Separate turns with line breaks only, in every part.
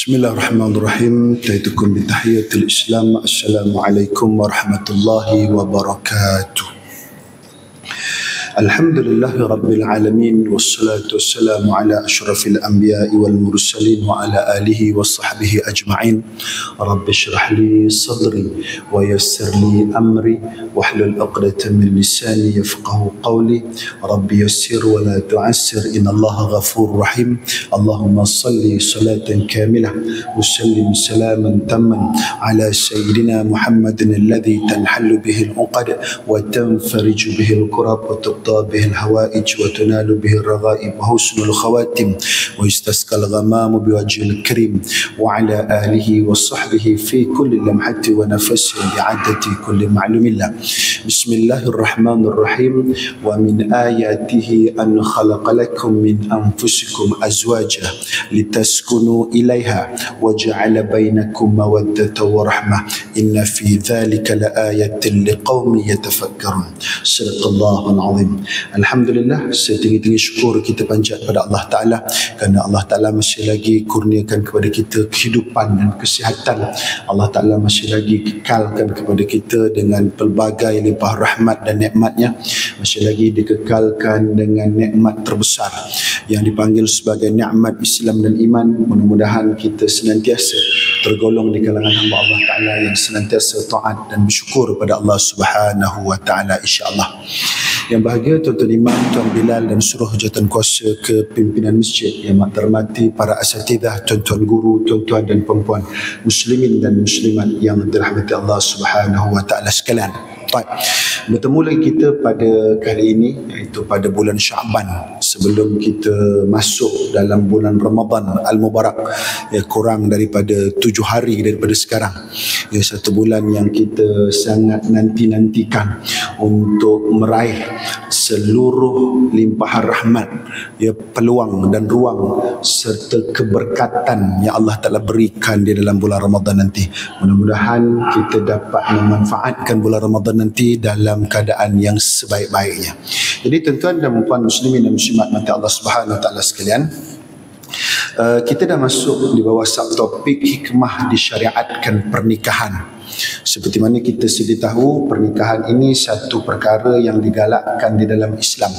Bismillahirrahmanirrahim. Taitukum bitahiyatul Islam. Assalamualaikum warahmatullahi wabarakatuh. Alhamdulillahi Rabbil Alamin. Wassalatu wassalamu ala ashrafil anbiya'i wal mursalin wa ala alihi wa sahbihi ajma'in. Rabbi syrah li sadri wa yassir li amri wahlul 'uqdatam min lisani yafqahu qawli. Rabbi yassir wa la tu'assir, innallaha ghafurur rahim. Allahumma salli salatan kamilah wa sallim salaman tamman ala sayyidina Muhammadin alladhi tanhallu bihi al-'uqad wa tanfariju bihi al-kurab wa به الهوائج وتنال به الرغائب وحسن الخواتم ويستسقى الغمام بوجه الكريم وعلى آله وصحبه في كل لمحة ونفس بعدة كل معلوم الله. بسم الله الرحمن الرحيم. ومن آياته أن خلق لكم من أنفسكم أزواجا لتسكنوا إليها وجعل بينكم مودة ورحمة إن في ذلك لآية لقوم يتفكرون. صدق الله العظيم. Alhamdulillah, setinggi-tinggi syukur kita panjat pada Allah Ta'ala kerana Allah Ta'ala masih lagi kurniakan kepada kita kehidupan dan kesihatan. Allah Ta'ala masih lagi kekalkan kepada kita dengan pelbagai limpah rahmat dan nikmatnya. Masih lagi dikekalkan dengan nikmat terbesar yang dipanggil sebagai nikmat Islam dan iman. Mudah-mudahan kita senantiasa tergolong di kalangan hamba Allah Ta'ala yang senantiasa taat dan bersyukur pada Allah Subhanahu wa Ta'ala, insya-Allah. Yang bahagia Tuan-Tuan Imam, Tuan Bilal dan seluruh jawatan kuasa kepimpinan masjid, yang terhormati para asatidah, tuan-tuan guru, tuan-tuan dan perempuan muslimin dan muslimat yang dirahmati Allah Subhanahu wa Ta'ala sekalian. Baik, bertemu lagi kita pada kali ini, iaitu pada bulan Syaban, sebelum kita masuk dalam bulan Ramadan Al-Mubarak, kurang daripada 7 hari daripada sekarang. Satu bulan yang kita sangat nanti-nantikan untuk meraih seluruh limpahan rahmat, peluang dan ruang serta keberkatan yang Allah Ta'ala berikan di dalam bulan Ramadan nanti. Mudah-mudahan kita dapat memanfaatkan bulan Ramadan nanti dalam keadaan yang sebaik-baiknya. Jadi tuan-tuan dan puan muslimin dan muslimat mati Allah Subhanahu wa Ta'ala sekalian, kita dah masuk di bawah subtopik hikmah disyariatkan pernikahan. Seperti mana kita sedia tahu, pernikahan ini satu perkara yang digalakkan di dalam Islam.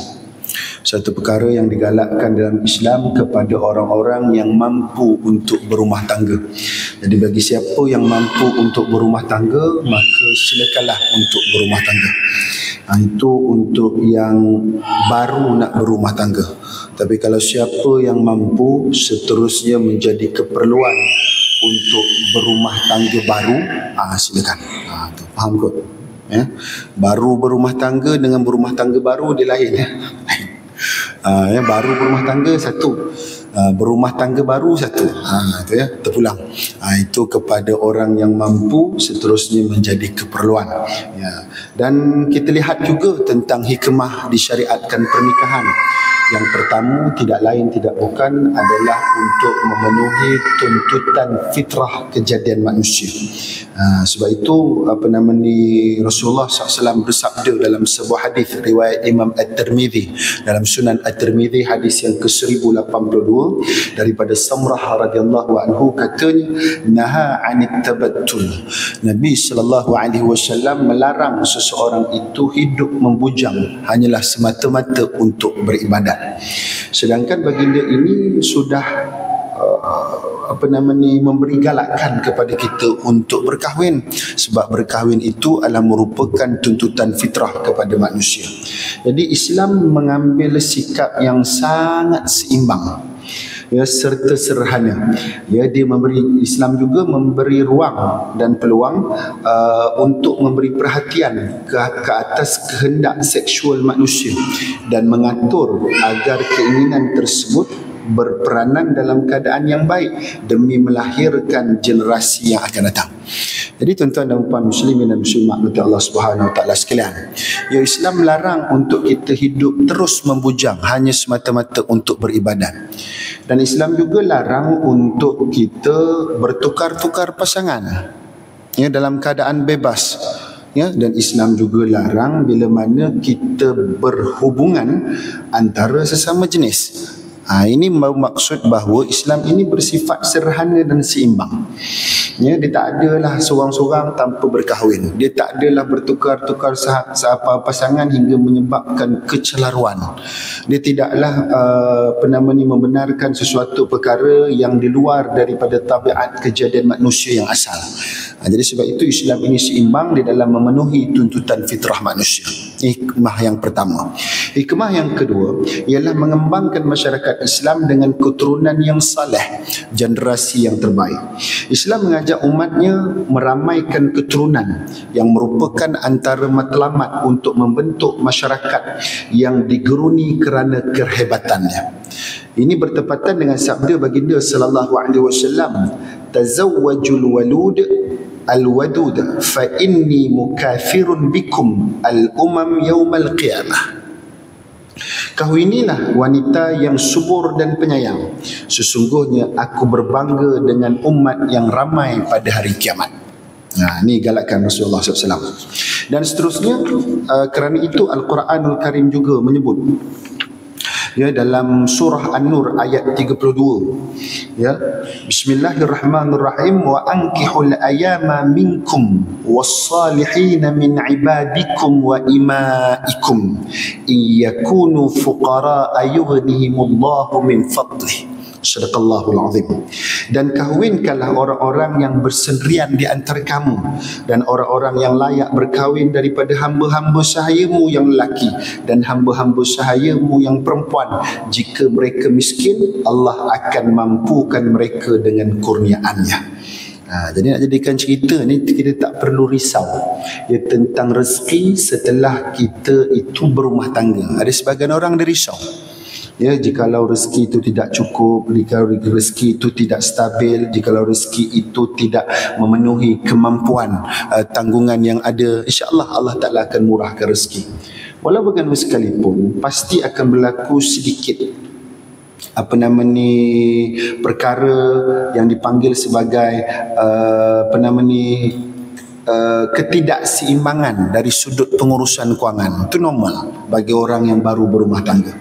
Satu perkara yang digalakkan dalam Islam kepada orang-orang yang mampu untuk berumah tangga. Jadi bagi siapa yang mampu untuk berumah tangga, maka silakanlah untuk berumah tangga. Itu untuk yang baru nak berumah tangga. Tapi kalau siapa yang mampu, seterusnya menjadi keperluan untuk berumah tangga baru, silakan. Faham kot? Baru berumah tangga dengan berumah tangga baru dia lain. Baru berumah tangga satu, berumah tangga baru satu, terpulang. Itu kepada orang yang mampu, seterusnya menjadi keperluan. Dan kita lihat juga tentang hikmah disyariatkan pernikahan. Yang pertama tidak lain tidak bukan adalah untuk memenuhi tuntutan fitrah kejadian manusia. Sebab itu Rasulullah SAW bersabda dalam sebuah hadis riwayat Imam At-Tirmidzi, dalam Sunan At-Tirmidzi, hadis yang ke-1082 daripada Samrah radhiyallahu anhu, katanya, naha 'anit tabattul. Nabi SAW melarang seseorang itu hidup membujang hanyalah semata-mata untuk beribadat. Sedangkan baginda ini sudah memberi galakan kepada kita untuk berkahwin, sebab berkahwin itu adalah merupakan tuntutan fitrah kepada manusia. Jadi Islam mengambil sikap yang sangat seimbang, serta sederhana. Islam juga memberi ruang dan peluang untuk memberi perhatian ke atas kehendak seksual manusia dan mengatur agar keinginan tersebut berperanan dalam keadaan yang baik demi melahirkan generasi yang akan datang. Jadi tuan-tuan dan puan muslimin dan muslimat mati Allah Subhanahu wa Ta'ala sekalian, Islam melarang untuk kita hidup terus membujang hanya semata-mata untuk beribadat. Dan Islam juga larang untuk kita bertukar-tukar pasangan dalam keadaan bebas. Dan Islam juga larang bila mana kita berhubungan antara sesama jenis. Ini bermaksud bahawa Islam ini bersifat sederhana dan seimbang. Ya, dia tak adalah seorang-seorang tanpa berkahwin. Dia tak adalah bertukar-tukar pasangan hingga menyebabkan kecelaruan. Dia tidaklah membenarkan sesuatu perkara yang di luar daripada tabiat kejadian manusia yang asal. Jadi sebab itu Islam ini seimbang di dalam memenuhi tuntutan fitrah manusia. Hikmah yang pertama. Hikmah yang kedua ialah mengembangkan masyarakat Islam dengan keturunan yang saleh, generasi yang terbaik. Islam mengajak umatnya meramaikan keturunan yang merupakan antara matlamat untuk membentuk masyarakat yang digeruni kerana kehebatannya. Ini bertepatan dengan sabda baginda sallallahu alaihi wasallam, tazawwajul walud al-wadud fa inni mukafirun bikum al-umam yaumal qiyamah. Kahwinilah wanita yang subur dan penyayang. Sesungguhnya aku berbangga dengan umat yang ramai pada hari kiamat. Ini galakan Rasulullah SAW. Dan seterusnya, kerana itu Al-Quranul Karim juga menyebut, ya, dalam surah An-Nur ayat 32, ya, Bismillahirrahmanirrahim, wa ankihul ayama minkum was-salihina min ibadikum wa imaikum iyakunu fuqara yughnihimullahu min fadlih. Sadaqallahul azim. Dan kahwinkanlah orang-orang yang bersendirian di antara kamu dan orang-orang yang layak berkahwin daripada hamba-hamba sahayamu yang lelaki dan hamba-hamba sahayamu yang perempuan. Jika mereka miskin, Allah akan mampukan mereka dengan kurniaannya. Jadi nak jadikan cerita ni, kita tak perlu risau ya, tentang rezeki setelah kita itu berumah tangga. Ada sebagian orang dia risau, ya, jikalau rezeki itu tidak cukup, jikalau rezeki itu tidak stabil, jikalau rezeki itu tidak memenuhi kemampuan tanggungan yang ada, insya-Allah Allah Taala akan murahkan rezeki. Walau bagaimana sekalipun, pasti akan berlaku sedikit perkara yang dipanggil sebagai ketidakseimbangan dari sudut pengurusan kewangan. Itu normal bagi orang yang baru berumah tangga.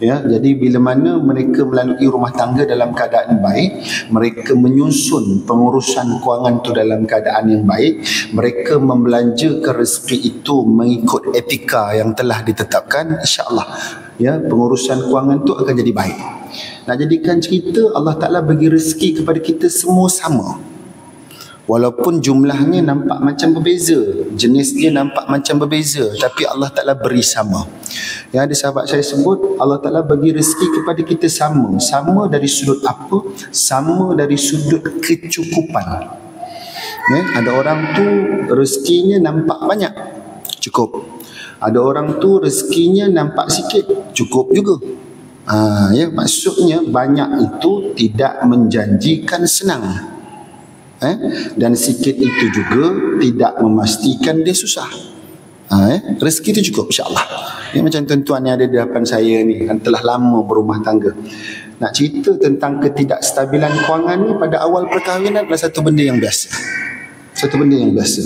Ya, jadi bila mana mereka melalui rumah tangga dalam keadaan baik, mereka menyusun pengurusan kewangan itu dalam keadaan yang baik, mereka membelanjakan rezeki itu mengikut etika yang telah ditetapkan, insya-Allah ya, pengurusan kewangan itu akan jadi baik. Nak jadikan cerita, Allah Ta'ala bagi rezeki kepada kita semua sama. Walaupun jumlahnya nampak macam berbeza, jenisnya nampak macam berbeza, tapi Allah Ta'ala beri sama. Yang ada sahabat saya sebut, Allah Ta'ala bagi rezeki kepada kita sama. Sama dari sudut apa? Sama dari sudut kecukupan. Ya, ada orang tu rezekinya nampak banyak, cukup. Ada orang tu rezekinya nampak sikit, cukup juga. Ya, maksudnya banyak itu tidak menjanjikan senang. Dan sikit itu juga tidak memastikan dia susah. Rezeki itu cukup, insya-Allah. Ini macam tuan-tuan yang ada di hadapan saya ni, kan telah lama berumah tangga. Nak cerita tentang ketidakstabilan kewangan ni pada awal perkahwinan adalah satu benda yang biasa. Satu benda yang biasa.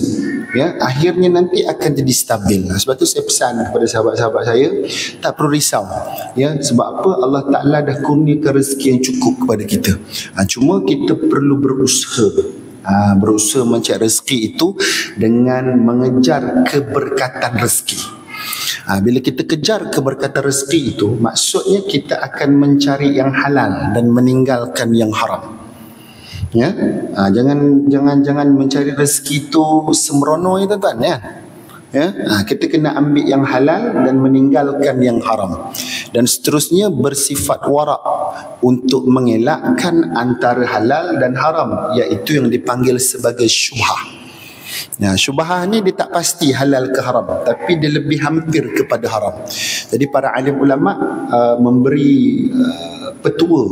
Ya, akhirnya nanti akan jadi stabil. Sebab tu saya pesan kepada sahabat-sahabat saya, tak perlu risau. Ya, sebab apa? Allah Ta'ala dah kurniakan rezeki yang cukup kepada kita. Cuma kita perlu berusaha. Berusaha mencari rezeki itu dengan mengejar keberkatan rezeki. Bila kita kejar keberkatan rezeki itu, maksudnya kita akan mencari yang halal dan meninggalkan yang haram. Ya, jangan mencari rezeki itu sembrono ya tuan-tuan ya. Ya, kita kena ambil yang halal dan meninggalkan yang haram. Dan seterusnya bersifat wara' untuk mengelakkan antara halal dan haram, iaitu yang dipanggil sebagai syubhah. Syubhah ni dia tak pasti halal ke haram, tapi dia lebih hampir kepada haram. Jadi para alim ulama memberi petua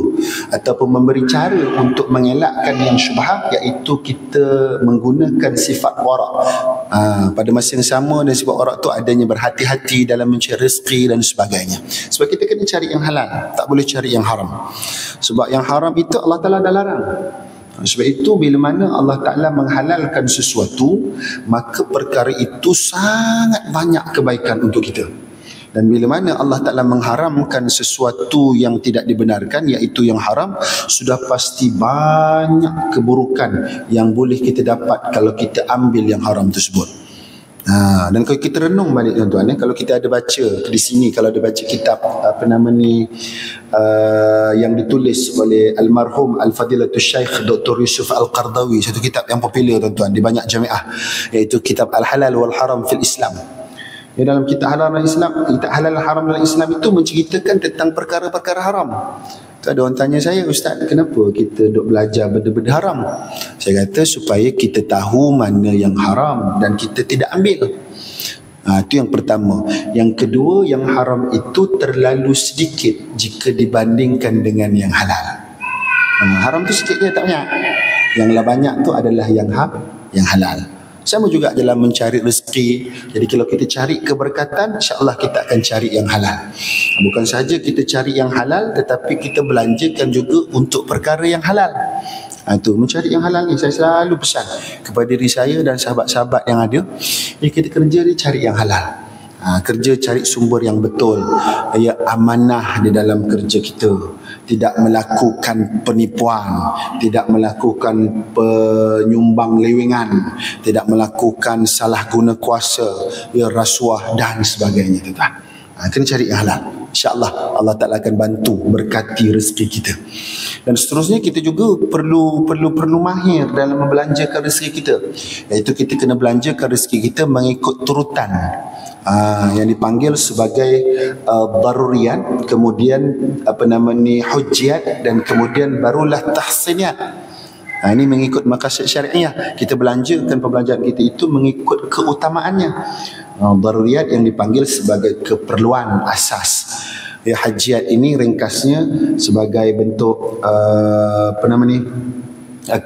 ataupun memberi cara untuk mengelakkan yang syubhah, iaitu kita menggunakan sifat wara'. Pada masa yang sama, dan sifat wara' tu adanya berhati-hati dalam mencari rezeki dan sebagainya. Sebab kita kena cari yang halal, tak boleh cari yang haram. Sebab yang haram itu Allah Ta'ala dah larang. Sebab itu bila mana Allah Ta'ala menghalalkan sesuatu, maka perkara itu sangat banyak kebaikan untuk kita. Dan bila mana Allah Ta'ala mengharamkan sesuatu yang tidak dibenarkan, iaitu yang haram, sudah pasti banyak keburukan yang boleh kita dapat kalau kita ambil yang haram tersebut. Dan kalau kita renung balik tuan-tuan, kalau kita ada baca di sini, kalau ada baca kitab yang ditulis oleh almarhum Al-Fadilatul Syekh Dr. Yusuf Al-Qardawi, satu kitab yang popular tuan-tuan di banyak jamiah, iaitu kitab Al-Halal wal Haram fil Islam. Dalam kitab halal dan Islam, kitab halal haram dalam Islam itu menceritakan tentang perkara-perkara haram. Tu ada orang tanya saya, Ustaz, kenapa kita duk belajar benda-benda haram? Saya kata supaya kita tahu mana yang haram dan kita tidak ambil. Itu yang pertama. Yang kedua, yang haram itu terlalu sedikit jika dibandingkan dengan yang halal. Haram tu sikit je, tak banyak. Yang banyak tu adalah yang halal. Sama juga dalam mencari rezeki. Jadi kalau kita cari keberkatan, insya-Allah kita akan cari yang halal. Bukan saja kita cari yang halal, tetapi kita belanjakan juga untuk perkara yang halal. Itu mencari yang halal ni saya selalu pesan kepada diri saya dan sahabat-sahabat yang ada. Kita kerja ni cari yang halal. Kerja cari sumber yang betul, amanah di dalam kerja kita, tidak melakukan penipuan, tidak melakukan penyumbang lewengan, tidak melakukan salah guna kuasa, rasuah dan sebagainya. Kena cari yang halal. InsyaAllah Allah Ta'ala akan bantu berkati rezeki kita. Dan seterusnya kita juga perlu mahir dalam membelanjakan rezeki kita, iaitu kita kena belanjakan rezeki kita mengikut turutan yang dipanggil sebagai daruriyat, kemudian hujjiyat, dan kemudian barulah tahsiniyat. Ini mengikut maqasid syariah. Kita belanjakan pembelanjaan kita itu mengikut keutamaannya. Daruriyat yang dipanggil sebagai keperluan asas. Hajjiyat ini ringkasnya sebagai bentuk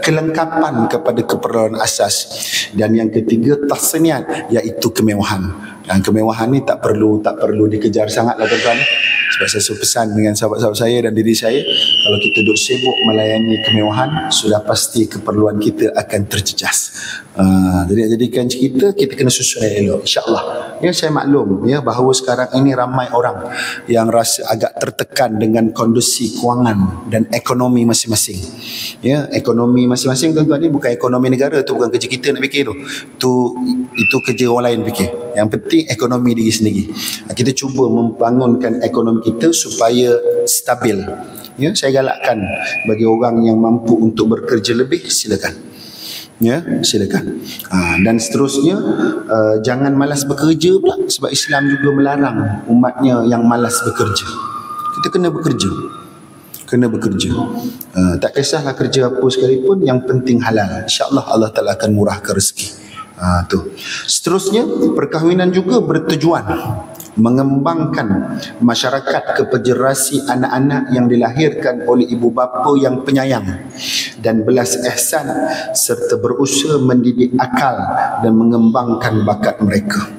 kelengkapan kepada keperluan asas. Dan yang ketiga, tahsiniyat, iaitu kemewahan. Dan kemewahan ni tak perlu dikejar sangatlah tuan-tuan. Sebab saya pesan dengan sahabat-sahabat saya dan diri saya, kalau kita duduk sibuk melayani kemewahan, sudah pasti keperluan kita akan terjejas. Jadi jadikan kita kena susun elok, insya-Allah. Saya maklum bahawa sekarang ini ramai orang yang rasa agak tertekan dengan kondisi kewangan dan ekonomi masing-masing. Ekonomi masing-masing tuan-tuan, ni bukan ekonomi negara, tu bukan kerja kita nak fikir tu. Itu kerja orang lain fikir. Yang penting ekonomi diri sendiri. Kita cuba membangunkan ekonomi kita supaya stabil. Saya galakkan bagi orang yang mampu untuk bekerja lebih, silakan. Silakan. Dan seterusnya, jangan malas bekerja pula, sebab Islam juga melarang umatnya yang malas bekerja. Kita kena bekerja. Tak kisahlah kerja apa sekalipun, yang penting halal. InsyaAllah Allah Ta'ala akan murahkan rezeki. Seterusnya, perkahwinan juga bertujuan mengembangkan masyarakat kepada generasi anak-anak yang dilahirkan oleh ibu bapa yang penyayang dan belas ihsan, serta berusaha mendidik akal dan mengembangkan bakat mereka.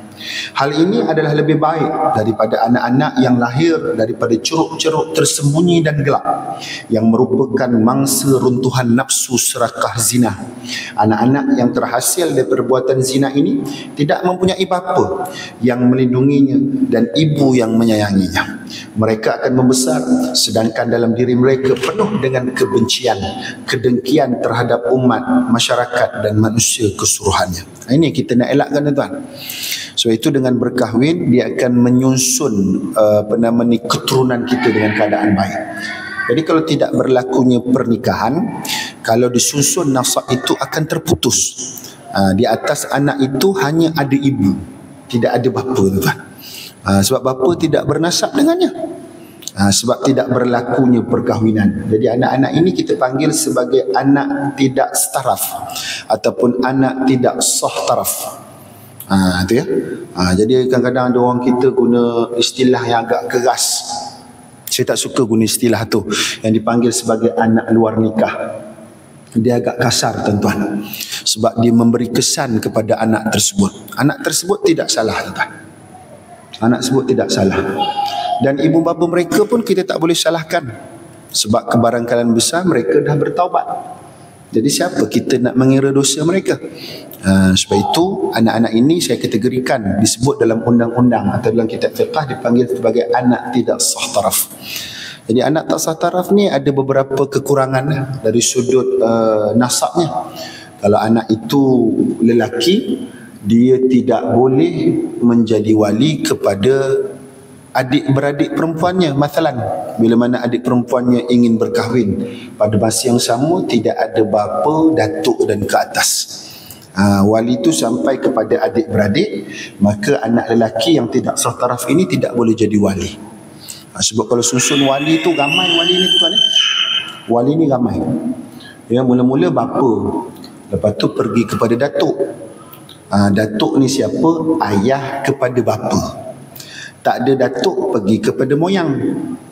Hal ini adalah lebih baik daripada anak-anak yang lahir daripada ceruk-ceruk tersembunyi dan gelap, yang merupakan mangsa runtuhan nafsu serakah zina. Anak-anak yang terhasil dari perbuatan zina ini tidak mempunyai bapa yang melindunginya dan ibu yang menyayanginya. Mereka akan membesar sedangkan dalam diri mereka penuh dengan kebencian, kedengkian terhadap umat, masyarakat dan manusia keseluruhannya. Ini kita nak elakkan tuan-tuan. So itu dengan berkahwin, dia akan menyusun keturunan kita dengan keadaan baik. Jadi kalau tidak berlakunya pernikahan, kalau disusun nasab itu akan terputus. Di atas anak itu hanya ada ibu, tidak ada bapa tuan. Sebab bapa tidak bernasab dengannya. Sebab tidak berlakunya perkahwinan. Jadi anak-anak ini kita panggil sebagai anak tidak setaraf ataupun anak tidak sah taraf. Itu jadi kadang-kadang ada orang kita guna istilah yang agak keras. Saya tak suka guna istilah tu, yang dipanggil sebagai anak luar nikah. Dia agak kasar tuan-tuan, sebab dia memberi kesan kepada anak tersebut. Anak tersebut tidak salah tuan-tuan. Anak tersebut tidak salah. Dan ibu bapa mereka pun kita tak boleh salahkan, sebab kebarangkalian besar mereka dah bertaubat. Jadi siapa kita nak mengira dosa mereka? Sebab itu anak-anak ini saya kategorikan disebut dalam undang-undang atau dalam kitab fiqh dipanggil sebagai anak tidak sah taraf. Jadi anak tak sah taraf ni ada beberapa kekurangan dari sudut nasabnya. Kalau anak itu lelaki, dia tidak boleh menjadi wali kepada adik-beradik perempuannya. Masalan, bila mana adik perempuannya ingin berkahwin, pada masa yang sama tidak ada bapa, datuk dan ke atas. Wali itu sampai kepada adik-beradik, maka anak lelaki yang tidak sah taraf ini tidak boleh jadi wali. Sebab kalau susun wali itu ramai wali ni tuan. Wali ni ramai. Ya, mula-mula bapa, lepas tu pergi kepada datuk. Datuk ni siapa? Ayah kepada bapa. Tak ada datuk, pergi kepada moyang.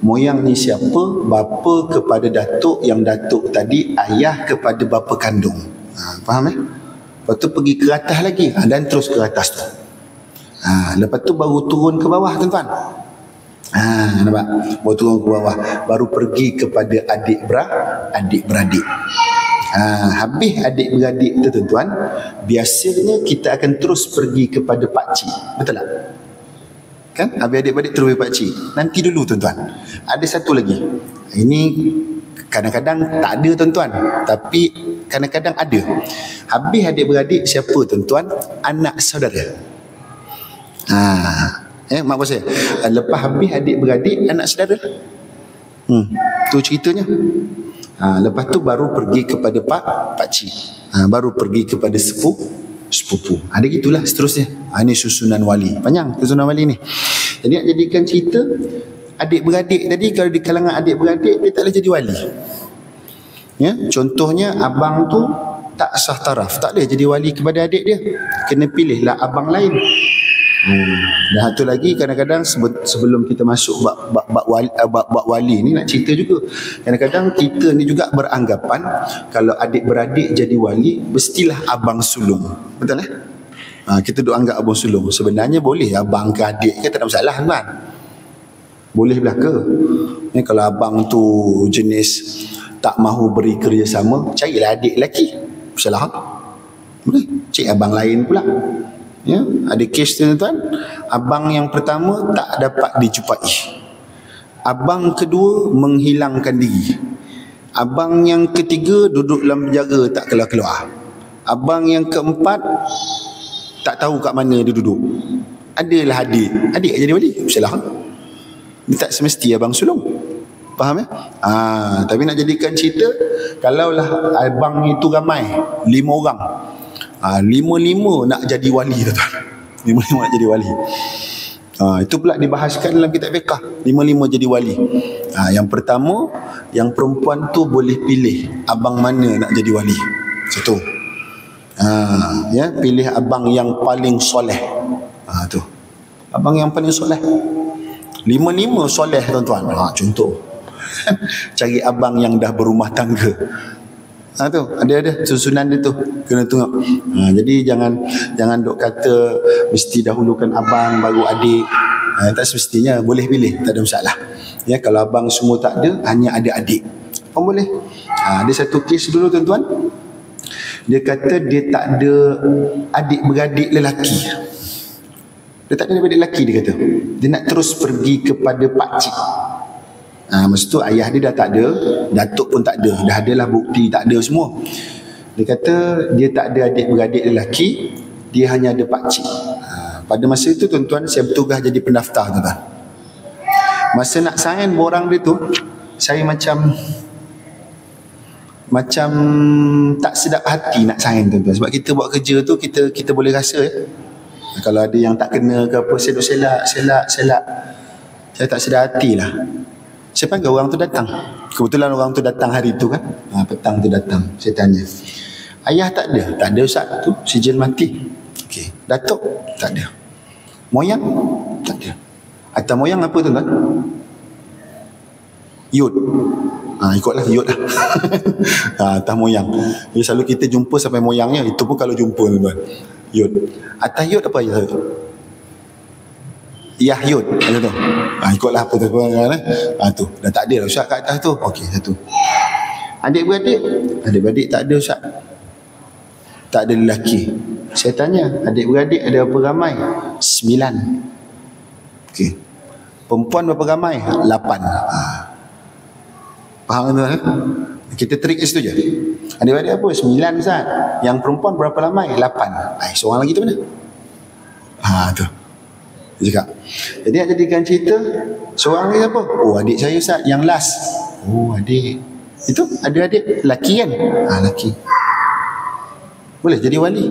Moyang ni siapa? Bapa kepada datuk, yang datuk tadi ayah kepada bapa kandung. Faham Lepas tu pergi ke atas lagi, dan terus ke atas tu. Lepas tu baru turun ke bawah tuan-tuan. Nampak? Baru turun ke bawah, baru pergi kepada adik-beradik. Habis adik-beradik tu tuan-tuan, biasanya kita akan terus pergi kepada pakcik. Betul tak? Kan? Habis adik-beradik terus pergi pakcik. Nanti dulu tuan-tuan, ada satu lagi. Ini kadang-kadang tak ada tuan-tuan, tapi kadang-kadang ada. Habis adik-beradik siapa tuan-tuan? Anak saudara. Mak saya, lepas habis adik-beradik anak saudara. Tu ceritanya. Lepas tu baru pergi kepada pakcik. Baru pergi kepada sepupu. Ada gitulah seterusnya. Ini susunan wali. Panjang susunan wali ni. Jadi nak jadikan cerita, adik-beradik tadi, kalau di kalangan adik-beradik dia tak boleh jadi wali. Ya, contohnya abang tu tak sah taraf, tak boleh jadi wali kepada adik dia. Kena pilihlah abang lain. Dan satu lagi, kadang-kadang sebelum kita masuk bab wali ni, nak cerita juga. Kadang-kadang kita ni juga beranggapan kalau adik-beradik jadi wali, mestilah abang sulung. Betul kita duk anggap abang sulung. Sebenarnya boleh abang ke adik ke, tak ada masalah kan? Boleh belaka. Kalau abang tu jenis tak mahu beri kerjasama, carilah adik lelaki. Salah. Boleh. Cik abang lain pula. Ya, ada kes tuan-tuan, abang yang pertama tak dapat dijumpai. Abang kedua menghilangkan diri. Abang yang ketiga duduk dalam penjara tak keluar-keluar. Abang yang keempat tak tahu kat mana dia duduk. Adalah adik. Adik jadi wali. Salah. Dia tak semesti abang sulung. Faham tapi nak jadikan cerita, kalaulah abang itu ramai, 5 orang. 5-5 nak jadi wali tuan-tuan. 5-5 nak jadi wali. Itu pula dibahaskan dalam kitab fiqh. 5-5 jadi wali. Yang pertama, yang perempuan tu boleh pilih abang mana nak jadi wali. Satu. Pilih abang yang paling soleh. Tu. Abang yang paling soleh. 5-5 soleh tuan-tuan. Contoh. Cari abang yang dah berumah tangga. Tu ada susunan dia tu, kena tengok. Jadi jangan duk kata mesti dahulukan abang baru adik. Tak semestinya, boleh pilih, tak ada masalah. Ya, kalau abang semua tak ada, hanya ada adik, pun boleh. Ada satu kes dulu tuan-tuan. Dia kata dia tak ada adik-beradik lelaki. Dia tak ada adik-beradik lelaki, dia kata. Dia nak terus pergi kepada pakcik. Masa tu ayah dia dah tak ada, datuk pun tak ada, dah adalah bukti tak ada semua. Dia kata dia tak ada adik-beradik lelaki, dia hanya ada pakcik. Pada masa itu tuan-tuan, saya bertugas jadi pendaftar tuan-tuan. Masa nak sign borang dia tu, saya macam tak sedap hati nak sign tuan-tuan. Sebab kita buat kerja tu, kita boleh rasa kalau ada yang tak kena ke apa, saya duk selak. Saya tak sedap hati lah. Saya panggil orang tu datang. Kebetulan orang tu datang hari tu kan. Petang tu datang. Saya tanya, ayah tak ada? Tak ada Ustaz, tu sijil mati. Okey. Datuk? Tak ada. Moyang? Tak ada. Atas moyang apa tu kan? Yud. Ikutlah Yud lah. Atas moyang. Jadi selalu kita jumpa sampai moyangnya. Itu pun kalau jumpa tuan-tuan. Yud. Atas Yud apa ya? Yahyud ada tu. Ikutlah apa tu. Tu dah tak ada lah Ustaz kat atas tu. Okey, satu. Adik-beradik? Adik-beradik tak ada Ustaz. Tak ada lelaki. Saya tanya, adik-beradik ada berapa ramai? 9. Okey. Perempuan berapa ramai? 8. Faham tuan? Kita trik situ je. Adik-beradik apa? 9 Ustaz. Yang perempuan berapa ramai? 8. Seorang lagi tu mana? Tu. Dia cakap. Jadi nak jadikan cerita, seorang lagi apa? Oh, adik saya Ustaz, yang last. Oh, adik. Itu ada adik lelaki kan? Lelaki. Boleh jadi wali?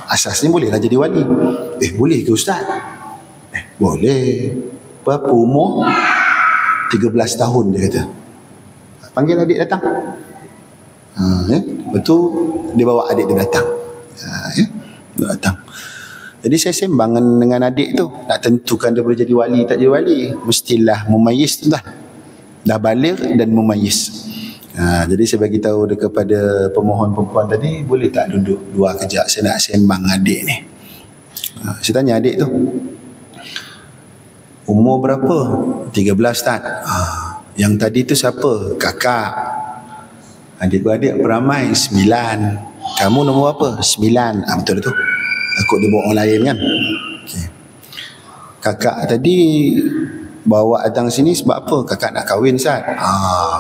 Asasnya bolehlah jadi wali. Boleh ke Ustaz? Boleh. Berapa umur? 13 tahun dia kata. Panggil adik datang. Betul, dia bawa adik dia datang. Dia datang. Jadi saya sembang dengan adik tu, nak tentukan dia boleh jadi wali tak jadi wali, mestilah memayis tu dah. Dah balik dan memayis. Jadi saya bagi tahu dia kepada pemohon perempuan tadi, boleh tak duduk dua kejap, saya nak sembang adik ni. Saya tanya adik tu, umur berapa? 13 tak? Yang tadi tu siapa? Kakak. Adik-beradik beramai 9. Kamu nombor apa? 9. Betul tu. Takut dia bawa orang lain kan. Okay. Kakak tadi bawa datang sini sebab apa? Kakak nak kahwin Ustaz.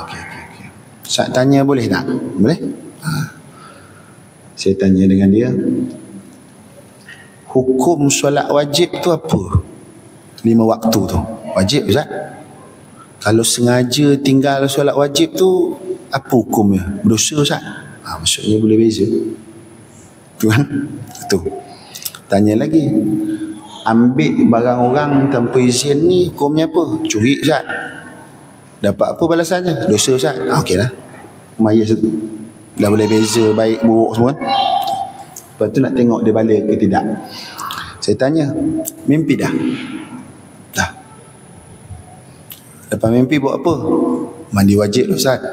Okay. Ustaz tanya boleh tak? Boleh? Saya tanya dengan dia, hukum solat wajib tu apa? 5 waktu tu wajib Ustaz? Kalau sengaja tinggal solat wajib tu, apa hukumnya? Berdosa Ustaz? Maksudnya boleh beza tu kan? Tu. Tanya lagi, ambil barang orang tanpa izin ni hukumnya apa? Curi Ustaz. Dapat apa balasannya? Dosa Ustaz. Okey lah, mayas tu dah boleh beza baik buruk semua. Lepas tu nak tengok dia balik ke tidak. Saya tanya, mimpi dah? Dah. Lepas mimpi buat apa? Mandi wajib Ustaz.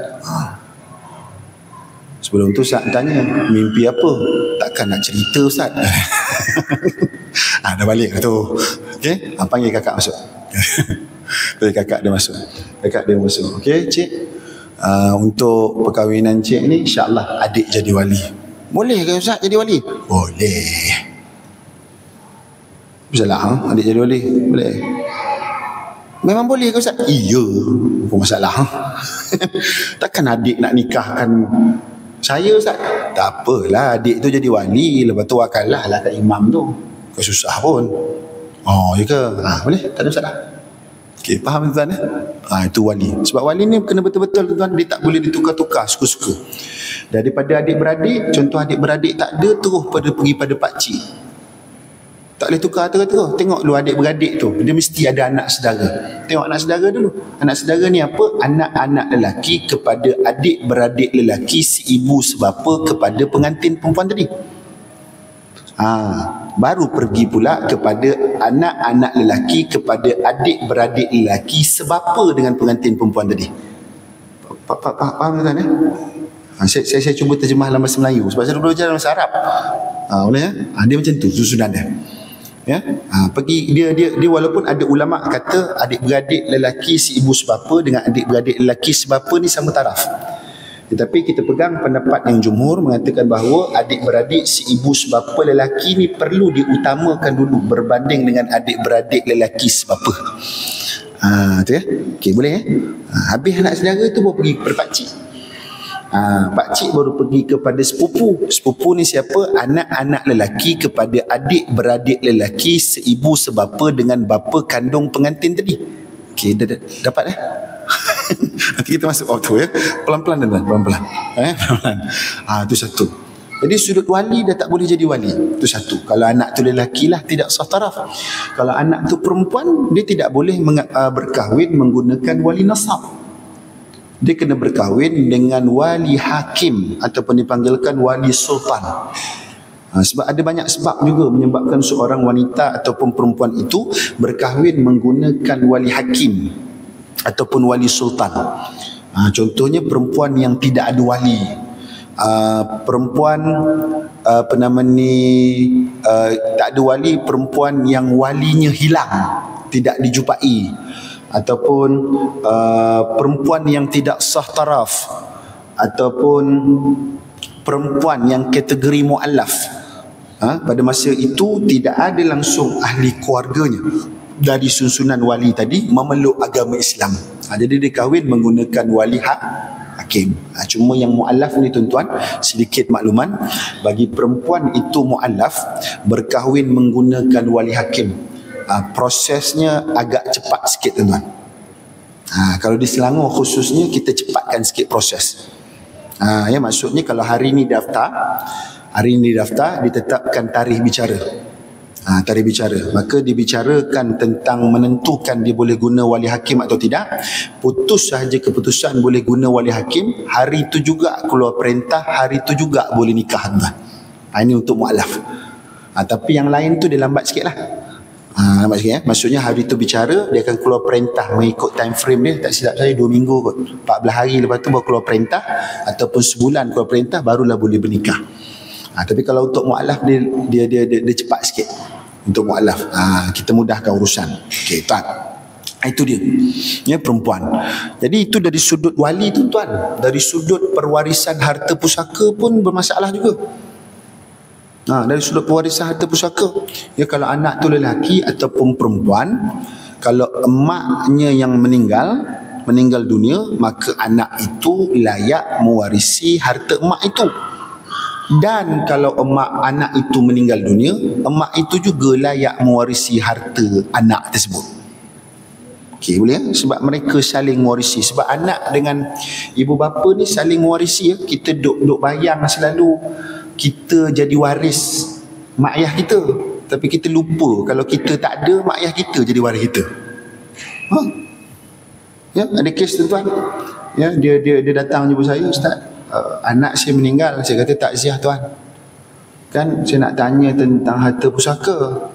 Sebelum tu Ustaz tanya, mimpi apa? Takkan nak cerita Ustaz. Dah balik lah tu. Okey, panggil kakak masuk. Panggil kakak dia masuk. Kakak dia masuk. Okey, cik. Untuk perkahwinan cik ni, insya-Allah adik jadi wali. Boleh ke Ustaz jadi wali? Boleh. Masalah adik jadi wali? Boleh. Memang boleh ke Ustaz? Iya. Apa masalah? Takkan adik nak nikahkan saya Ustaz? Tak apalah, adik tu jadi wali, lepas tu wakallah lah kat imam tu. Kau susah pun. Ya ke? Boleh? Tak ada masalah. Okey, faham tuan? Itu wali. Sebab wali ni kena betul-betul tuan, dia tak boleh ditukar-tukar suka-suka. Daripada adik-beradik, contoh adik-beradik tak ada, terus pergi pada pakcik. Tak boleh tukar terus. Tengok dulu adik-beradik tu, dia mesti ada anak saudara. Tengok anak saudara dulu. Anak saudara ni apa? Anak-anak lelaki kepada adik-beradik lelaki si ibu sebapa kepada pengantin perempuan tadi. Baru pergi pula kepada anak-anak lelaki kepada adik-beradik lelaki sebapa dengan pengantin perempuan tadi. Faham tuan? Saya cuba terjemah dalam bahasa Melayu sebab saya dulu belajar dalam bahasa Arab. Boleh ya? Dia macam tu susunan dia. Ya, pergi dia walaupun ada ulama kata adik-beradik lelaki si ibu sebapa dengan adik-beradik lelaki sebapa ni sama taraf. Tetapi kita pegang pendapat yang jumhur mengatakan bahawa adik-beradik si ibu sebapa lelaki ni perlu diutamakan dulu berbanding dengan adik-beradik lelaki sebapa. Tu ya. Okey, boleh ya. Habis anak saudara tu baru pergi kepada pakcik. Pakcik baru pergi kepada sepupu. Sepupu ni siapa? Anak-anak lelaki kepada adik-beradik lelaki seibu sebapa dengan bapa kandung pengantin tadi. Okey, dapat nanti kita masuk waktu ya. Pelan-pelan dan pelan-pelan. Pelan-pelan. Itu satu. Jadi sudut wali dah tak boleh jadi wali. Itu satu. Kalau anak tu lelaki lah tidak sah taraf. Kalau anak tu perempuan, dia tidak boleh berkahwin menggunakan wali nasab. Dia kena berkahwin dengan wali hakim ataupun dipanggilkan wali sultan. Sebab ada banyak sebab juga menyebabkan seorang wanita ataupun perempuan itu berkahwin menggunakan wali hakim ataupun wali sultan. Contohnya perempuan yang tidak ada wali. Perempuan tak ada wali, perempuan yang walinya hilang, tidak dijumpai. ataupun perempuan yang tidak sah taraf, ataupun perempuan yang kategori mu'allaf, pada masa itu tidak ada langsung ahli keluarganya dari susunan wali tadi memeluk agama Islam. Jadi dia kahwin menggunakan wali hakim. Cuma yang mu'allaf ni tuan-tuan, sedikit makluman, bagi perempuan itu mu'allaf berkahwin menggunakan wali hakim, prosesnya agak cepat sikit tuan-tuan. Kalau di Selangor khususnya kita cepatkan sikit proses. Ya, maksudnya kalau hari ni daftar, ditetapkan tarikh bicara. Tarikh bicara, maka dibicarakan tentang menentukan dia boleh guna wali hakim atau tidak. Putus sahaja keputusan boleh guna wali hakim, hari itu juga keluar perintah, hari itu juga boleh nikah tuan. Ini untuk mu'allaf. Tapi yang lain tu dia lambat sikit lah. Lambat sikit, maksudnya hari itu bicara, dia akan keluar perintah mengikut time frame dia. Tak silap saya 2 minggu kot, 14 hari lepas tu baru keluar perintah, ataupun sebulan keluar perintah barulah boleh bernikah. Tapi kalau untuk mu'allaf dia cepat sikit. Untuk mu'allaf kita mudahkan urusan. Okey, tuan. Itu dia. Ya, perempuan. Jadi itu dari sudut wali tu tuan. Dari sudut perwarisan harta pusaka pun bermasalah juga. Dari sudut pewarisan harta pusaka, ya, kalau anak tu lelaki ataupun perempuan, kalau emaknya yang meninggal dunia, maka anak itu layak mewarisi harta emak itu. Dan kalau anak itu meninggal dunia, emak itu juga layak mewarisi harta anak tersebut. Okey, boleh ya? Sebab mereka saling mewarisi. Sebab anak dengan ibu bapa ni saling mewarisi ya. Kita duk bayang selalu kita jadi waris mak ayah kita, tapi kita lupa kalau kita tak ada, mak ayah kita jadi waris kita. Ya, ada kes tuan-tuan. Ya, dia datang jumpa saya, Ustaz, anak saya meninggal. Saya kata takziah tuan. Kan saya nak tanya tentang harta pusaka.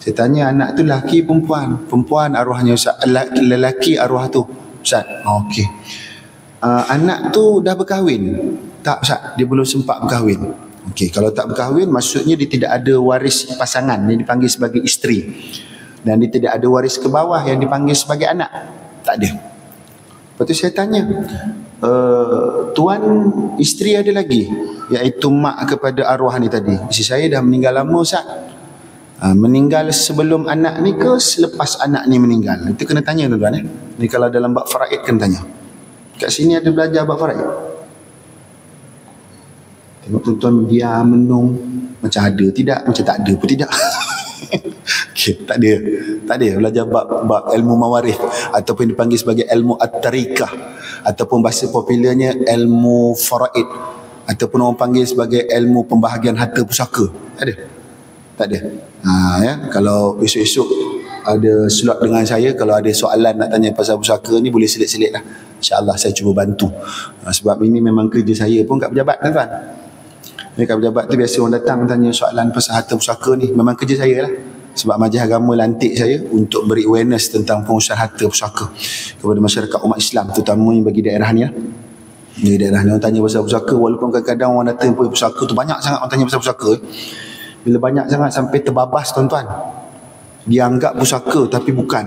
Saya tanya anak tu lelaki perempuan? Perempuan arwahnya Ustaz. Lelaki arwah tu Ustaz. Okey. Anak tu dah berkahwin? Tak Ustaz, dia belum sempat berkahwin. Okey, kalau tak berkahwin maksudnya dia tidak ada waris pasangan yang dipanggil sebagai isteri, dan dia tidak ada waris ke bawah yang dipanggil sebagai anak. Tak ada. Lepas tu saya tanya, tuan isteri ada lagi, iaitu mak kepada arwah ni tadi. Isteri saya dah meninggal lama Ustaz. Meninggal sebelum anak ni ke selepas anak ni meninggal? Itu kena tanya tuan-tuan. Ni kalau dalam bab faraid kena tanya. Kat sini ada belajar bab faraid? Tengok tuan-tuan dia menung, macam ada tidak, macam tak ada pun tidak. Okay, tak ada belajar bab ilmu mawarif, ataupun dipanggil sebagai ilmu at-tariqah, ataupun bahasa popularnya ilmu faraid, ataupun orang panggil sebagai ilmu pembahagian harta pusaka. Tak ada. Ya, kalau esok-esok ada slot dengan saya, kalau ada soalan nak tanya pasal pusaka ni, boleh selit-selit lah. InsyaAllah saya cuba bantu. Sebab ini memang kerja saya pun kat pejabat kan tuan. Kat pejabat tu biasa orang datang tanya soalan pasal harta pusaka ni. Memang kerja saya lah. Sebab Majlis Agama lantik saya untuk beri awareness tentang pengurusan harta pusaka kepada masyarakat umat Islam, terutamanya bagi daerah ni lah. Di daerah ni orang tanya pasal pusaka, walaupun kadang-kadang orang datang pun pusaka tu banyak sangat orang tanya pasal pusaka. Bila banyak sangat sampai terbabas tuan-tuan. Dia anggap pusaka tapi bukan.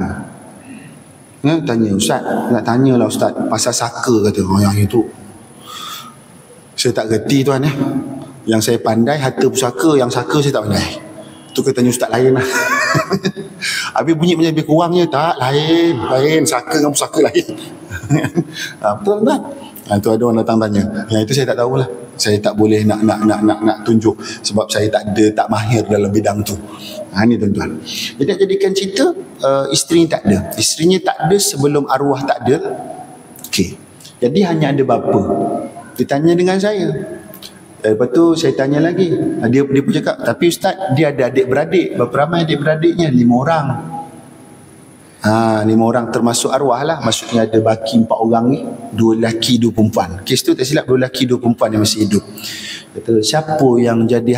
Ya, tanya Ustaz, nak tanyalah Ustaz pasal saka, kata yang itu. Saya tak gerti tuan ya. Yang saya pandai harta pusaka, yang saka saya tak pandai. Tu kata tanya Ustaz lain lah. Habis bunyi macam lebih kurangnya, tak, lain, saka dengan pusaka lain. Betul tak? Tu ada orang datang tanya. Yang itu saya tak tahulah. Saya tak boleh nak tunjuk sebab saya tak mahir dalam bidang tu. Ni tuan-tuan. Jadi jadikan cerita isterinya tak ada. Isterinya tak ada sebelum arwah tak ada. Okey. Jadi hanya ada bapa. Dia tanya dengan saya. Lepas tu saya tanya lagi. Dia pun cakap, tapi Ustaz dia ada adik-beradik. Berapa ramai adik-beradiknya? 5 orang. 5 orang termasuk arwah lah. Maksudnya ada baki 4 orang ni, 2 lelaki 2 perempuan. Kes tu tak silap 2 lelaki 2 perempuan yang masih hidup. Kata, siapa yang jadi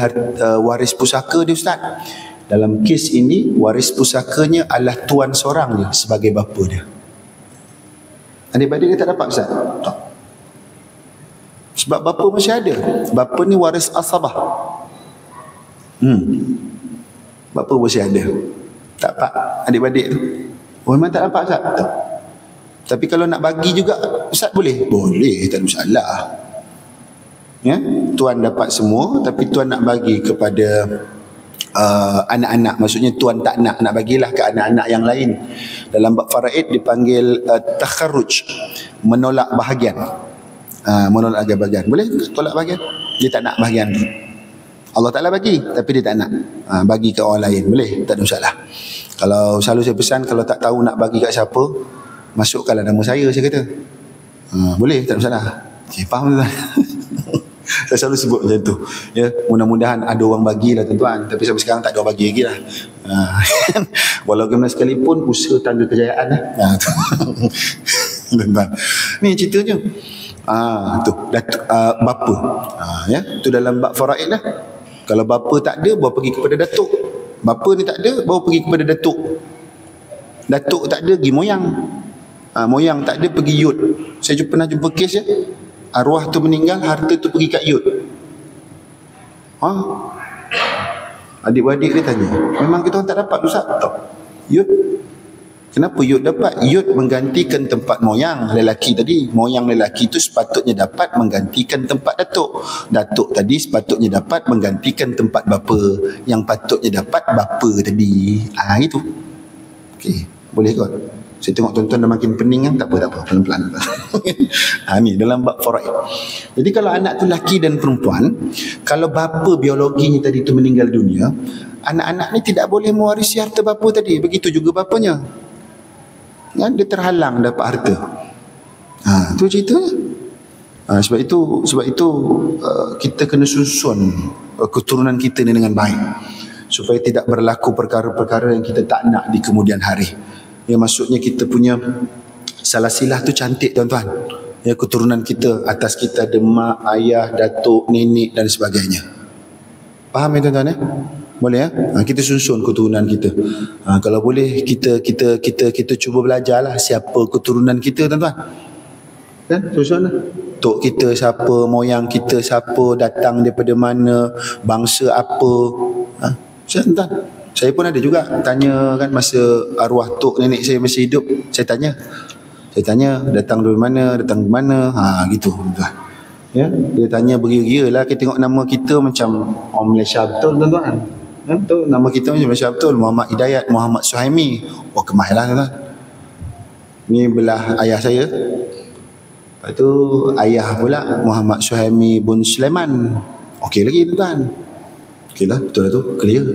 waris pusaka dia Ustaz? Dalam kes ini waris pusakanya adalah tuan seorang je sebagai bapa dia. Adik-beradik dia tak dapat Ustaz? Tak. Sebab bapa masih ada. Bapa ni waris asabah. Bapa masih ada. Tak dapat adik-beradik tu. Oh, memang tak dapat Ustaz? Tak. Tapi kalau nak bagi juga, Ustaz boleh? Boleh, tak ada masalah. Ya, tuan dapat semua, tapi tuan nak bagi kepada anak-anak, maksudnya tuan tak nak bagilah ke anak-anak yang lain. Dalam bab faraid dipanggil takharruj, menolak bahagian. Menolak bahagian. Boleh tolak bahagian? Dia tak nak bahagian tu. Allah Ta'ala bagi, tapi dia tak nak bagi ke orang lain. Boleh, tak ada masalah. Kalau selalu saya pesan, kalau tak tahu nak bagi kat siapa, masukkanlah nama saya kata. Boleh, tak ada masalah. Okay, faham tuan? Saya selalu sebut macam tu. Ya, mudah-mudahan ada orang bagilah tuan-tuan, tapi sampai sekarang tak ada orang bagi lagi lah. Walau gimana sekalipun, usaha tangga kejayaan lah. Tuan-tuan, ni ceritanya. Tu bapa. Ya, tu dalam bab faraid lah. Kalau bapa tak ada, bawa pergi kepada datuk. Bapa ni tak ada, bawa pergi kepada datuk. Datuk tak ada, pergi moyang. Moyang tak ada, pergi yud. Saya pernah jumpa kes ya, arwah tu meninggal, harta tu pergi kat yud. Adik-beradik dia tanya, memang kita orang tak dapat Ustaz? Tak. Yud. Kenapa yud dapat? Yud menggantikan tempat moyang lelaki tadi. Moyang lelaki tu sepatutnya dapat menggantikan tempat datuk. Datuk tadi sepatutnya dapat menggantikan tempat bapa. Yang patutnya dapat bapa tadi. Itu. Okey, boleh kot? Saya tengok tuan-tuan dah makin pening kan? Tak apa, pelan-pelan. Ni dalam bab faraid. Jadi kalau anak tu lelaki dan perempuan, kalau bapa biologinya tadi tu meninggal dunia, anak-anak ni tidak boleh mewarisi harta bapa tadi. Begitu juga bapanya. Dia terhalang dapat harta. Itu ceritanya. Sebab itu kita kena susun keturunan kita ni dengan baik, supaya tidak berlaku perkara-perkara yang kita tak nak di kemudian hari. Ya, maksudnya kita punya salasilah tu cantik tuan-tuan. Ya, keturunan kita, atas kita ada mak, ayah, datuk, nenek dan sebagainya. Faham ya tuan-tuan ya? Boleh ya? Kita susun keturunan kita. Kalau boleh kita cuba belajarlah siapa keturunan kita tuan-tuan. Kan? Susunlah. Tok kita siapa, moyang kita siapa, datang daripada mana, bangsa apa. Tuan-tuan, saya pun ada juga tanya kan, masa arwah tok nenek saya masih hidup, saya tanya datang dari mana, gitu tuan-tuan. Ya, dia tanya bergira-gira lah, kita tengok nama kita macam orang Malaysia betul tuan-tuan. Tu nama kita macam Malaysia betul, Muhammad Hidayat, Muhammad Suhaimi. Kemahlah tuan-tuan. Ni belah ayah saya. Lepas tu ayah pula Muhammad Suhaimi bin Sulaiman. Okey lagi tuan-tuan. Okey lah, betul lah tu, clear.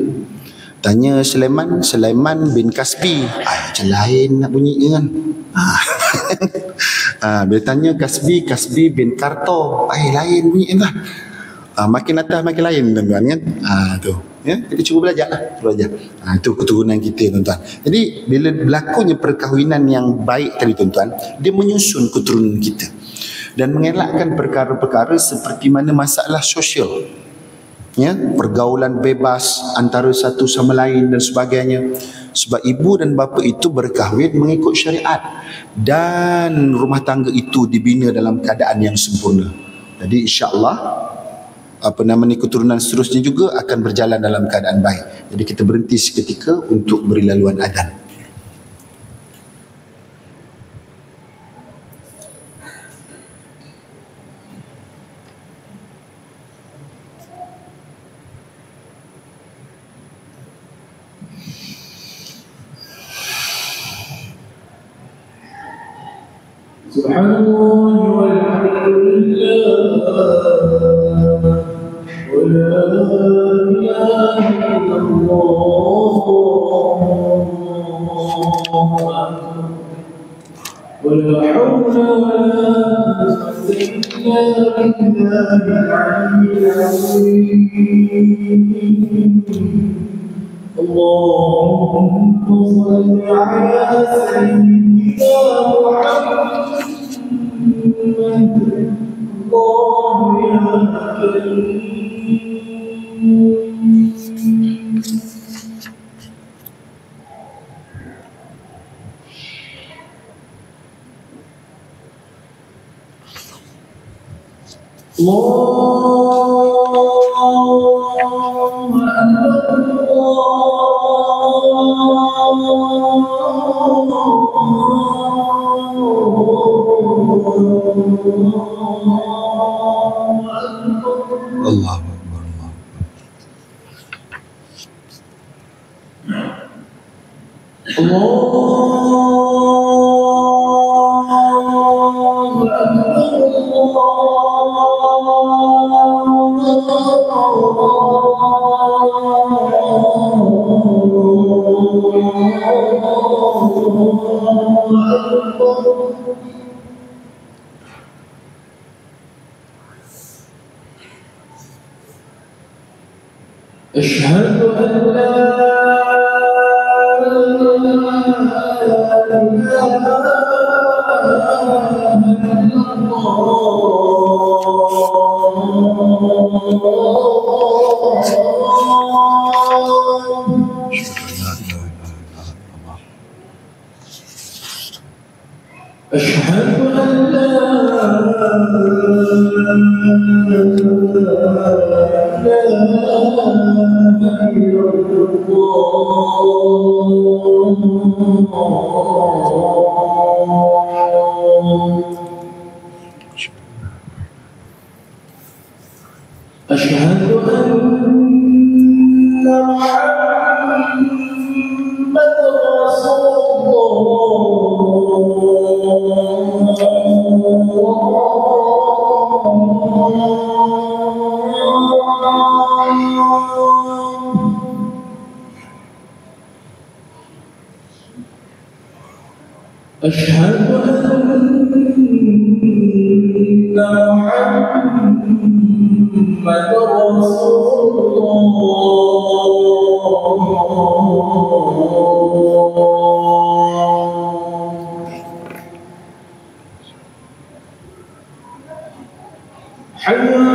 Tanya Sulaiman bin Kasbi. Macam lain nak bunyi kan. Bila tanya Kasbi bin Karto. Lain bunyi kan. Makin atas makin lain tuan-tuan kan. Tu. Ya, kita cuba belajar. Itu keturunan kita tuan-tuan. Jadi bila berlakunya perkahwinan yang baik tadi tuan-tuan, dia menyusun keturunan kita dan mengelakkan perkara-perkara seperti mana masalah sosial. Ya, pergaulan bebas antara satu sama lain dan sebagainya. Sebab ibu dan bapa itu berkahwin mengikut syariat dan rumah tangga itu dibina dalam keadaan yang sempurna. Jadi insya-Allah keturunan seterusnya juga akan berjalan dalam keadaan baik. Jadi kita berhenti seketika untuk beri laluan adzan.
Subhanallah walhamdulillah wa la ilaha illallah wa la hawla wa la quwwata illa billahil aliyyil azim. Allahumma shalli ala sayyidina Muhammad. Allah ya Allah
Allahu Akbar.
أشهد أن لا أشهد أن لا أشهد أن محمد رسول أشهد أن محمد رسول الله حي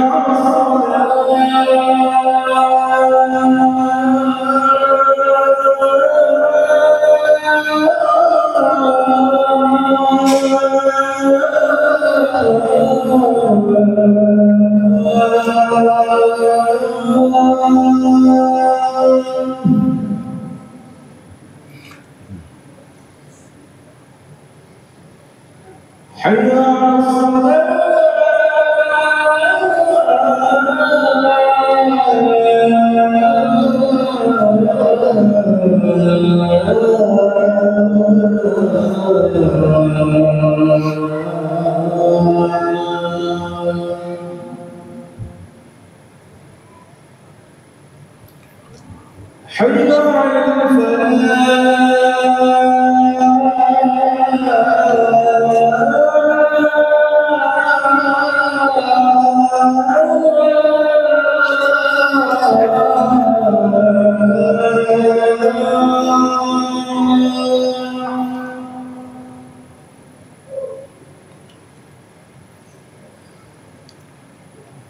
على حي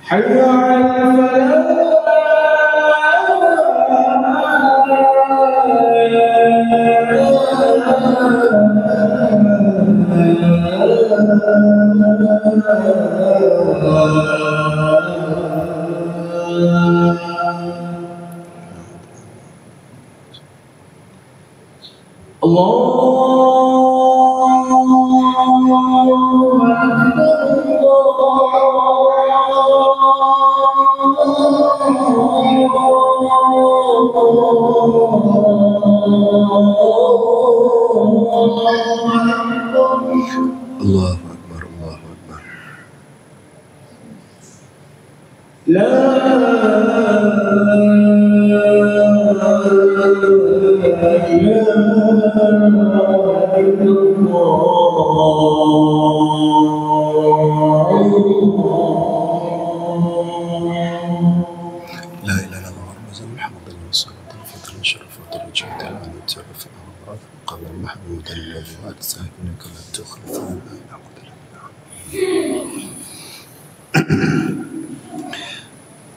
حي Allahu Akbar, Allahu Akbar. La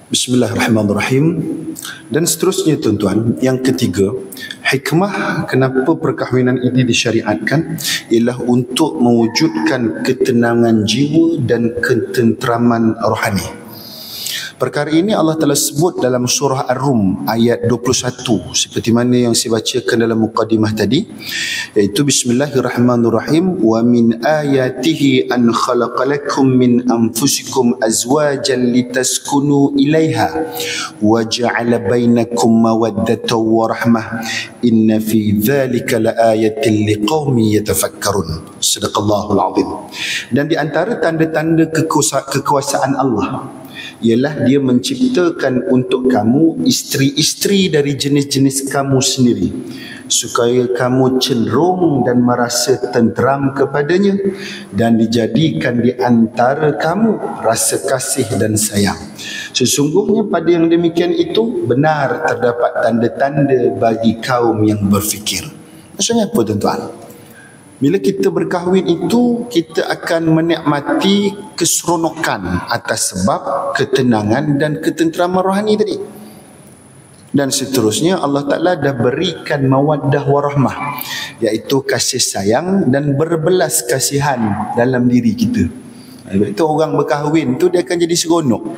Bismillahirrahmanirrahim. Dan seterusnya tuan-tuan, yang ketiga, hikmah kenapa perkahwinan ini disyariatkan ialah untuk mewujudkan ketenangan jiwa dan ketenteraman rohani. Perkara ini Allah telah sebut dalam surah Ar-Rum ayat 21 seperti mana yang saya bacakan dalam muqaddimah tadi, iaitu bismillahirrahmanirrahim, wa min ayatihi an khalaqalakum min anfusikum azwajan litaskunu ilaiha wa ja'ala bainakum mawaddatan wa rahmah inna fi dzalika laayatin liqaumin yatafakkarun. Sadaqallahul azim. Dan di antara tanda-tanda kekuasaan Allah ialah dia menciptakan untuk kamu isteri-isteri dari jenis-jenis kamu sendiri supaya kamu cenderung dan merasa tenteram kepadanya dan dijadikan di antara kamu rasa kasih dan sayang. Sesungguhnya pada yang demikian itu benar terdapat tanda-tanda bagi kaum yang berfikir. Maksudnya apa tuan-tuan? Bila kita berkahwin itu, kita akan menikmati keseronokan atas sebab ketenangan dan ketenteraman rohani tadi. Dan seterusnya Allah Ta'ala dah berikan mawaddah warahmah, iaitu kasih sayang dan berbelas kasihan dalam diri kita. Itu orang berkahwin tu dia akan jadi seronok.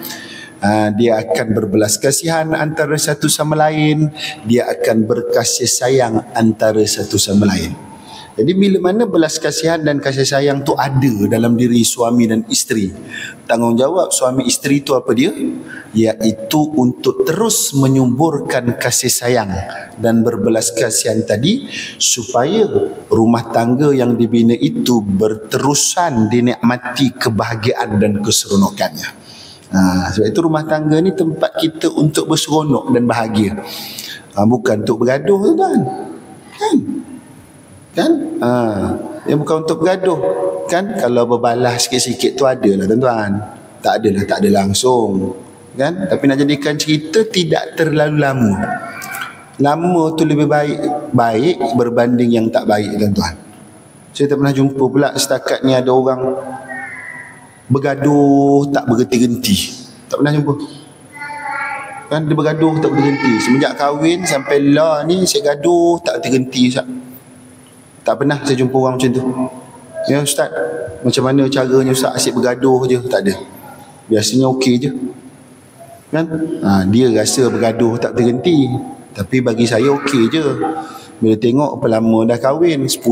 Dia akan berbelas kasihan antara satu sama lain, dia akan berkasih sayang antara satu sama lain. Jadi bila mana belas kasihan dan kasih sayang tu ada dalam diri suami dan isteri, tanggungjawab suami isteri tu apa dia? Iaitu untuk terus menyuburkan kasih sayang dan berbelas kasihan tadi supaya rumah tangga yang dibina itu berterusan dinikmati kebahagiaan dan keseronokannya. Sebab itu rumah tangga ni tempat kita untuk berseronok dan bahagia, bukan untuk bergaduh tu kan? Yang bukan untuk bergaduh kan. Kalau berbalah sikit-sikit tu adalah tuan-tuan, tak ada langsung kan. Tapi nak jadikan cerita tidak terlalu lama tu lebih baik berbanding yang tak baik tuan-tuan. Saya tak pernah jumpa pula setakat ni ada orang bergaduh tak berhenti-henti. Tak pernah jumpa kan. Dia bergaduh tak berhenti semenjak kahwin sampai lah ni, saya gaduh tak berhenti. Tak pernah saya jumpa orang macam tu. Ya Ustaz, macam mana caranya Ustaz asyik bergaduh je? Tak ada. Biasanya okey je kan. Dia rasa bergaduh tak berhenti, tapi bagi saya okey je. Bila tengok apa lama dah kahwin, 10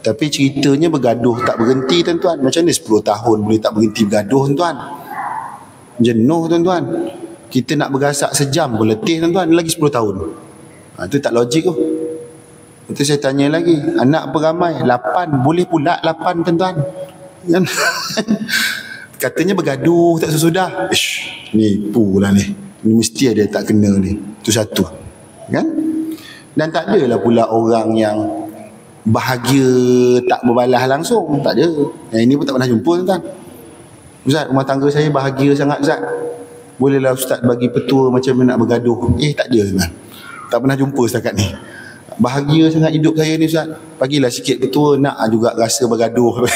tapi ceritanya bergaduh tak berhenti tuan-tuan. Macam mana 10 tahun boleh tak berhenti bergaduh tuan-tuan? Jenuh tuan-tuan. Kita nak bergasak sejam pun letih tuan-tuan, lagi 10 tahun. Itu tak logik tu. Itu saya tanya lagi, anak beramai 8, boleh pula 8 tuan-tuan kan? Katanya bergaduh tak sesudah. Ni pula ni mesti ada tak kena ni. Itu satu kan. Dan tak adalah pula orang yang bahagia tak berbalah langsung. Tak ada. Yang ini pun tak pernah jumpa tuan-tuan. Ustaz, rumah tangga saya bahagia sangat Ustaz, bolehlah Ustaz bagi petua macam mana nak bergaduh? Tak ada tuan-tuan. Tak pernah jumpa setakat ni. Bahagia sangat hidup saya ni Ustaz, bagilah sikit petua, nak juga rasa bergaduh.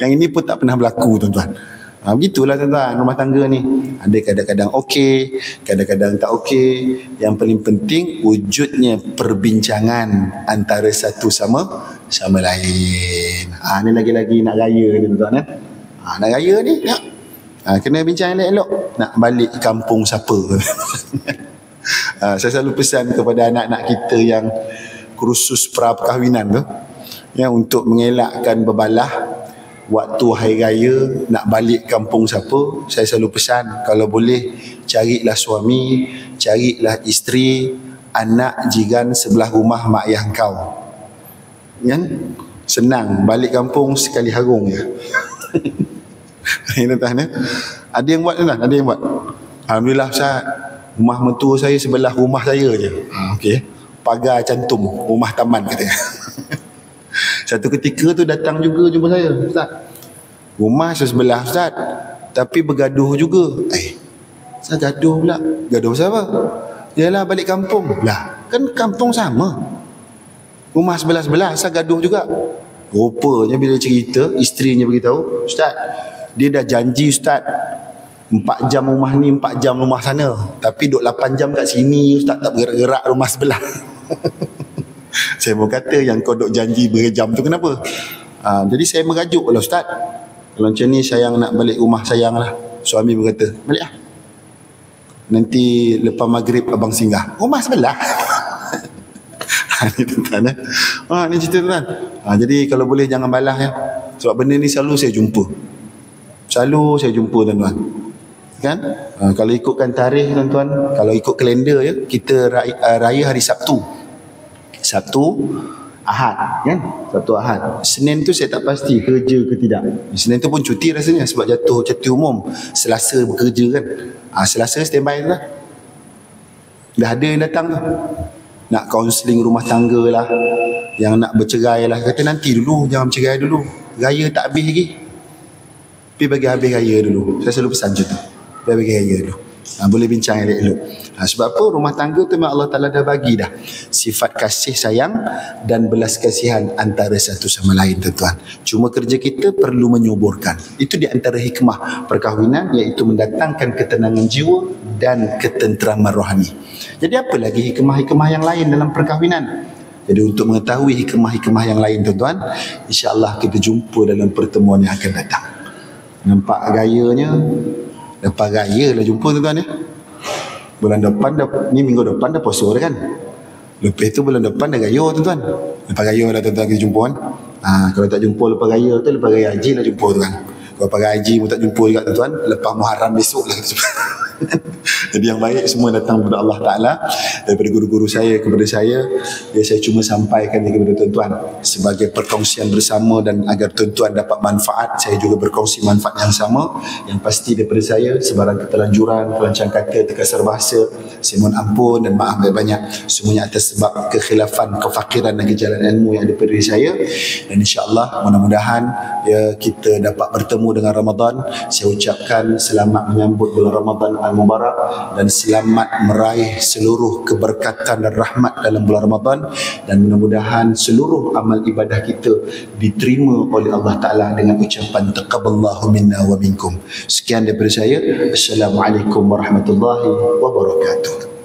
Yang ini pun tak pernah berlaku tuan-tuan. Begitulah tuan-tuan rumah tangga ni. Ada kadang-kadang okey, kadang-kadang tak okey. Yang paling penting wujudnya perbincangan antara satu sama lain. Ni lagi-lagi nak raya ni tuan-tuan. Nak raya ni kena bincang elok-elok. Nak balik kampung siapa? Saya selalu pesan kepada anak-anak kita yang kursus pra-perkahwinan tu, untuk mengelakkan berbalah waktu hari raya nak balik kampung siapa, saya selalu pesan kalau boleh carilah suami, carilah isteri, anak jiran sebelah rumah mak ayah kau kan. Senang, balik kampung sekali harung je. Ada yang buat tuan, ada yang buat. Alhamdulillah Ustaz, rumah mentua saya sebelah rumah saya je. Okey, pagar cantum rumah taman katanya. Satu ketika tu datang juga jumpa saya, Ustaz, rumah sebelah Ustaz, tapi bergaduh juga. Saya gaduh pula. Gaduh pasal apa? Yalah balik kampung. Lah, kan kampung sama, rumah sebelah-sebelah, saya gaduh juga. Rupanya bila cerita, isterinya beritahu, Ustaz, dia dah janji Ustaz 4 jam rumah ni, 4 jam rumah sana, tapi duduk 8 jam kat sini Ustaz, tak bergerak-gerak rumah sebelah. Saya pun kata, yang kau duduk janji berjam tu kenapa? Jadi saya merajuk lah Ustaz, Kalau macam ni sayang nak balik rumah sayang lah. Suami berkata, balik lah. Nanti lepas maghrib abang singgah. Rumah sebelah. Ni tuan-tuan. Ni cerita tuan. Jadi kalau boleh jangan balas ya. Sebab benda ni selalu saya jumpa. Selalu saya jumpa tuan-tuan. Kan? Kalau ikutkan tarikh tuan-tuan, kalau ikut kalender ya, kita raya hari Sabtu. Sabtu Ahad kan? Sabtu Ahad. Senin tu saya tak pasti kerja ke tidak. Senin tu pun cuti rasanya sebab jatuh cuti umum. Selasa bekerja kan. Selasa standby tu lah. Dah ada yang datang tu. Nak kaunseling rumah tangga lah. Yang nak bercerai lah. Kata nanti dulu, jangan bercerai dulu. Raya tak habis lagi. Pergi bagi habis raya dulu. Saya selalu pesan macam tu. Pergi bagi raya dulu. Boleh bincang elok-elok. Sebab apa? Rumah tangga tu memang Allah Ta'ala dah bagi dah sifat kasih sayang dan belas kasihan antara satu sama lain tuan-tuan. Cuma kerja kita perlu menyuburkan. Itu di antara hikmah perkahwinan, iaitu mendatangkan ketenangan jiwa dan ketenteraman rohani. Jadi apa lagi hikmah-hikmah yang lain dalam perkahwinan? Jadi untuk mengetahui hikmah-hikmah yang lain tuan-tuan, insya-Allah kita jumpa dalam pertemuan yang akan datang. Nampak gayanya? Lepas raya lah jumpa tuan-tuan ya. Bulan depan dah, ni minggu depan dah puasa dah kan. Lepas tu bulan depan dah raya tuan-tuan. Lepas raya dah tuan-tuan kita jumpa kan. Kalau tak jumpa lepas raya tu, lepas raya haji lah jumpa tuan. Kalau lepas raya haji pun tak jumpa juga tuan-tuan, lepas Muharram besok lah kita jumpa. Jadi yang baik semua datang kepada Allah Ta'ala, daripada guru-guru saya kepada saya. Saya cuma sampaikan kepada tuan-tuan sebagai perkongsian bersama, dan agar tuan-tuan dapat manfaat, saya juga berkongsi manfaat yang sama. Yang pasti daripada saya, sebarang ketelanjuran, perancang kata, terkasar bahasa, saya mohon ampun dan maaf banyak-banyak. Semuanya atas sebab kekhilafan, kefakiran dan kejalan ilmu yang ada pada diri saya. Dan insya-Allah mudah-mudahan ya, kita dapat bertemu dengan Ramadan. Saya ucapkan selamat menyambut bulan Ramadan Al-Mubarak, dan selamat meraih seluruh keberkatan dan rahmat dalam bulan Ramadan, dan mudah-mudahan seluruh amal ibadah kita diterima oleh Allah Ta'ala dengan ucapan taqabbalallahu minna wa minkum. Sekian daripada saya. Assalamualaikum warahmatullahi wabarakatuh.